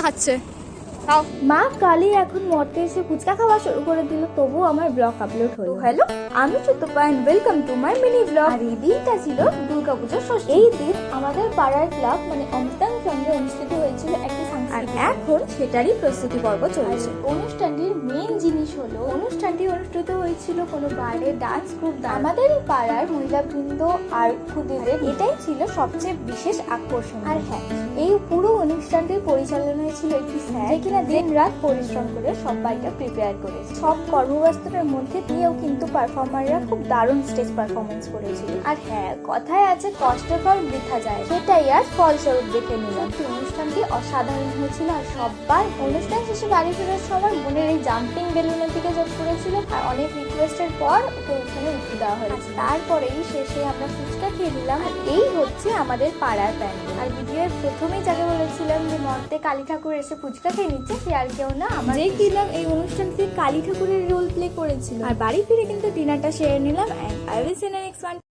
খাচ্ছে। খাও। মা কালি এখন মর্তে এসে ফুচকা খাওয়া শুরু করে দিল, তবু আমার ব্লগ আপলোড হলো। হ্যালো, আমি চতুপায়ন, welcome to my mini blog. আর এই দিনটা ছিল দুর্গাপূজার ষষ্ঠী। এই দিন আমাদের পাড়ার ক্লাব মানে অমৃতাং সঙ্গে অনুষ্ঠিত হয়েছিল একটি সাংস্কৃতিক, আর এখন সেটারই প্রস্তুতি পর্ব চলছে। অনুষ্ঠানটির মেন জিনিস হলো, অনুষ্ঠানটি অনুষ্ঠিত হয়েছিল কোনো বারে ডান্স গ্রুপ। আমাদের পাড়ার মহিলাবৃন্দ আর খুদেদের এটাই ছিল সবচেয়ে বিশেষ আকর্ষণ। আর হ্যাঁ, এই পুরো অনুষ্ঠানটির পরিচালনায় ছিল একটি স্যার, যে কিনা দিন রাত পরিশ্রম করে সবাইকে প্রিপেয়ার করেছে। সব কর্মব্যস্ততার মধ্যে দিয়েও কিন্তু পারফর্মাররা খুব দারুণ স্টেজ পারফরমেন্স করেছিল। আর হ্যাঁ, কথায় আছে কষ্টের ফল বৃথা যায়, সেটাই আজ ফলস্বরূপ দেখে নিলাম। অনুষ্ঠানটি অসাধারণ হয়েছিল, আর সবার অনুষ্ঠান শেষে বাড়ি ফেরার সময় বোনের এই জাম্পিং বেলুনের দিকে যোগ করেছিল, আর অনেক রিকোয়েস্টের পর ওকে ওখানে উঠে দেওয়া হয়েছে। তারপরেই শেষে আমরা ফুচকা খেয়ে নিলাম। আর এই হচ্ছে আমাদের পাড়ার প্যান্ডেল। আর ভিডিওর প্রথমেই যাকে বলেছিলাম যে নর্থে কালী ঠাকুর এসে ফুচকা খেয়ে নিচ্ছে, সে আর কেউ না, আমার যে কিলাম এই অনুষ্ঠানটিতে কালী ঠাকুরের রোল প্লে করেছিল। আর বাড়ি ফিরে কিন্তু ডিনারটা সেরে নিলাম। And I will see you next one.